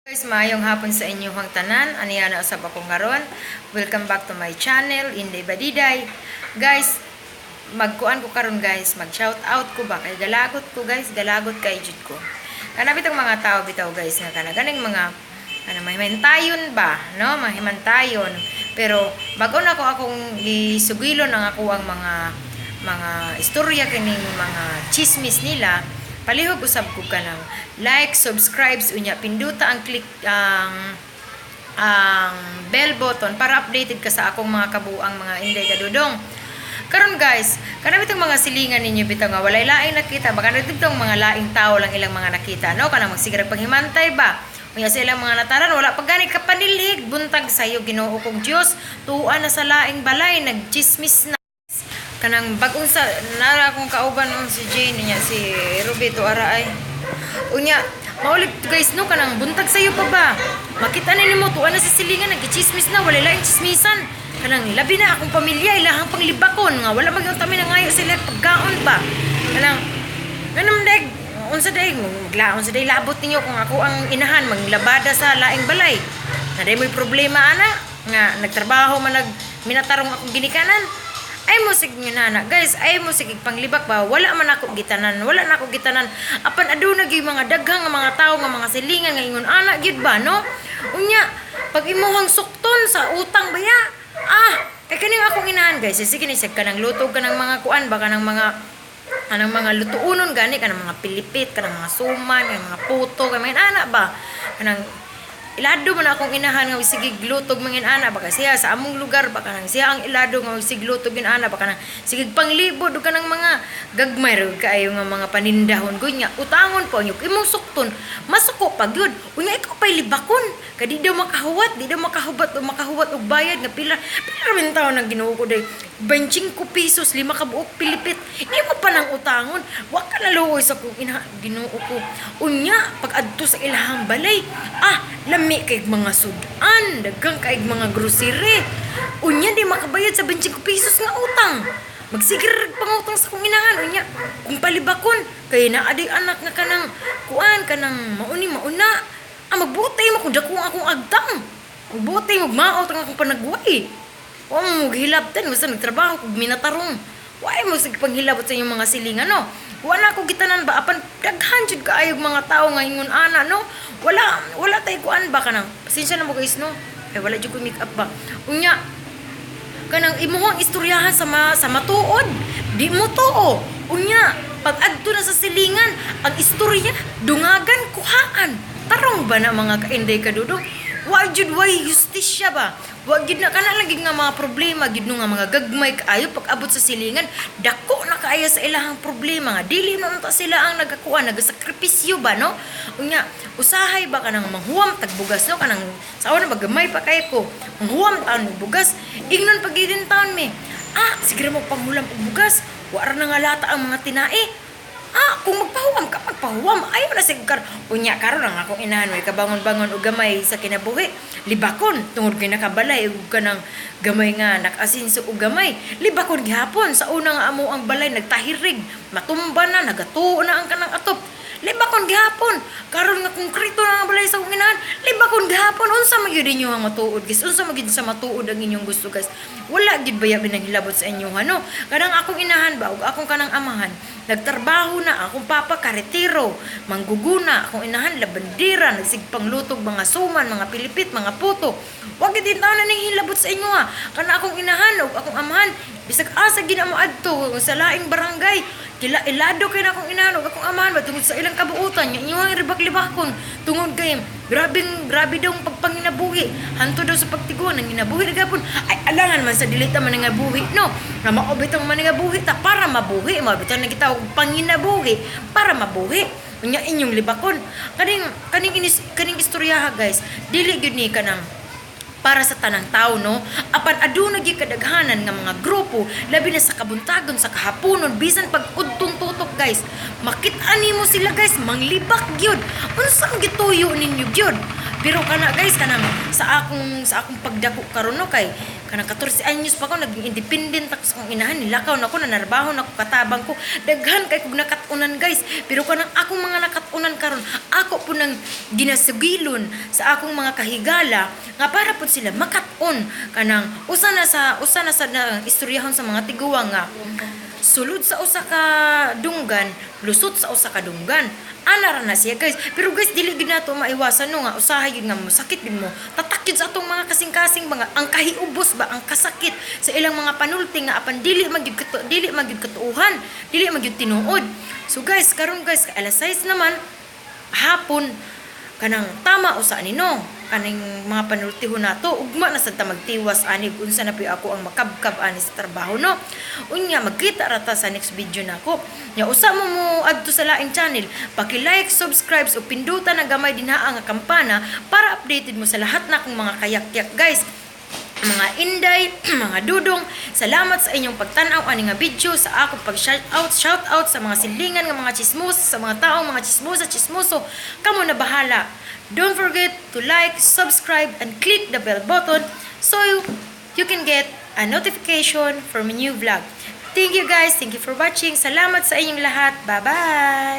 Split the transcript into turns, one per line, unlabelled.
Guys, maayong hapon sa inyong tanan. Aniya na usab ako ngaron. Welcome back to my channel, INDAY BADIDAY. Guys, magkuan ko karon guys, mag-shout out ko ba kay galagot ko guys, galagot kay jud ko. Kana bitong mga tao bitaw guys nga kana ganing mga mahimantayon ba, no? Mahimantayon. Pero bago na ko akong isugilo ng ako ang mga istorya kaning mga chismis nila. Palihog usab ko ka ng like, subscribes, unya pinduta ang click ang bell button para updated ka sa akong mga kabuang mga Inday kadudong. Karon guys, kana bitong mga silingan ninyo bitaw nga walay laing nakita, baka bitong mga laing tao lang ilang mga nakita, no? Kana magsigara paghimantay ba? Unya sa ilang mga nataran wala pa gani ka panilhig, buntag sayo Ginoo kong Dios, tuwa na sa laing balay, nagchismis na kanang bagong sa nara akong kauban si Jane niya si Rubito ara ay unya maulit guys no kanang buntag sayo pa ba makita na nimo tuwa na sa silingan nagchismis na wala laing chismisan kanang labi na akong pamilya ilahang panglibakon nga wala magyud tami na ngayo sila pagkaon ba kanang deg unsa day maglaon sa day labot ninyo kung ako ang inahan manglabada sa laing balay na day may problema ana nga nagtrabaho man minatarong akong ginikanan ay mo sig nana guys ay mo sig panglibak ba wala man ako gitanan wala na ako gitanan apan aduna gyud mga daghang nga mga tawo nga mga silingan nga ingon ana gyud ba no unya pag imuhang sukton sa utang baya kay kaning akong inahan guys sige ni sig kanang lutog kanang mga kuan ba kanang mga lutuunon gani kanang mga pilipit kanang mga suman kanang mga puto kanang ana ba kanang ilado man akong inahan nga sige glutog mangin ana baka siya sa among lugar baka nang siya ang ilado nga sige glutog gin ana baka nang sige panglibod ug kanang mga gagmay ra kaayo nga mga panindahon gud nga utangon po nyo imong sukton masuko pa gyud unya ikaw pay libakon kadi daw makahuwat di daw makahuwat og bayad nga pila rin taon ang Ginoo ko day 25 pesos 5 ka buok pilipit imo pa nang utangon wa ka naluoy sa kung Ginoo ko unya pag adto sa ilahang balay lami kay mga sudan, daghang kay mga grocery. Unya di makabayad sa 25 pesos nga utang. Magsigir pangutang sa kong inahan unya. Kung palibakon kay naa di anak nga kanang kuan kanang mauna. Magbutay mo kung dako akong agtang. Magbutay mo maot ang akong panagway. Wa mo gihilabtan basta nagtrabaho kog minatarong. Wa mo sig panghilabot sa inyong mga silingan no. Wala ko gitanan ba apan daghan jud kaayo mga tawo nga ingon ana no. Wala tay kuan ba kanang pasensya na mo guys no ay wala jud ko make up ba unya kanang imuhang istoryahan sa matuod di mo tuo unya pag adto na sa silingan ang istorya dungagan kuhaan tarong ba na mga kainday kadudong wa jud way justisya ba wa gid na kana lagi nga mga problema gid no nga mga gagmay kaayo pag abot sa silingan dako na kaayo sa ilahang problema nga dili man ta sila ang nagakuan nagasakripisyo ba no unya usahay ba kanang manghuwam tag bugas no kanang sa una magamay pa kay ko manghuwam taon og bugas ingnon pag gidin taon me sige mo panghulam og bugas wa ra nga lata ang mga tinai kung magpahuwam ayaw na sigkar unya karon ang akong inahan may kabangon-bangon og gamay sa kinabuhi libakon tungod kay nakabalay ug kanang gamay nga nakasinso og gamay libakon gihapon sa una nga amo ang balay nagtahirig matumba na nagatuo na ang kanang atop libakon gihapon karon nga konkreto na ang balay sa akong inahan libakon gihapon unsa magyud inyo ang matuod guys unsa magyud sa matuod ang inyong gusto guys wala gid baya binahilabot sa inyo no kanang akong inahan ba ug akong kanang amahan nagtrabaho na akong papa karetiro mangguguna akong inahan labandera nagsigpang lutog mga suman mga pilipit mga puto wag gid taw na ning hilabot sa inyo kana akong inahan ug akong amahan bisag asa gid mo adto sa laing barangay kila ilado kay na akong inahan ug akong amahan ba tungod sa ilang kabuutan nya inyo ribak-libakon tungod kay grabe daw pagpanginabuhi hanto daw sa pagtiguan ng inabuhi gapon ay alangan man sa dilita man nga buhi no na maobitong man nga buhi ta para mabuhi maobitong na kita og panginabuhi para mabuhi unya inyong libakon kaning istorya guys dili gyud ni kanang para sa tanang tao no apan aduna gyud kadaghanan nga mga grupo labi na sa kabuntagon sa kahaponon bisan pag udtong tutok guys makit-an nimo sila guys manglibak gyud unsa ang gituyo ninyo gyud Pero kana guys, kanang sa akong pagdako karon no kay kanang 14 anyos pa ko naging independent ako sa akong inahan, nilakaw na ko, nanarbaho na ko, katabang ko, daghan kay kog nakatunan guys. Pero kanang akong mga nakatunan karon, ako po nang ginasugilon sa akong mga kahigala nga para pud sila makatun kanang usa na sa istoryahon sa mga tiguang nga sulod sa usa ka dunggan, lusot sa usa ka dunggan. Ana ra na siya guys. Pero guys, dili gid nato maiwasan no nga usahay gyud nga mo sakit din mo. Tatak gyud sa atong mga kasing-kasing mga ang kahiubos ba ang kasakit sa ilang mga panulti nga apan dili man gyud katuuhan, dili man gyud tinuod. So guys, karon guys, alas 6 naman hapon kanang tama usa ni no kaning mga panultihon nato ugma na sad ta magtiwas ani unsa na pi ako ang makabkab ani sa trabaho no. Unya magkita ra ta sa next video nako. Nya usa mo adto sa laing channel, paki-like, subscribe ug pindutan ang gamay dinhaa nga kampana para updated mo sa lahat na akong mga kayak-yak guys. Mga inday, mga dudong, salamat sa inyong pagtanaw ani nga video sa ako pag shout out sa mga silingan nga mga chismos, sa mga taong mga chismoso, kamo na bahala. Don't forget to like, subscribe, and click the bell button so you can get a notification from a new vlog. Thank you guys, thank you for watching. Salamat sa inyong lahat. Bye-bye!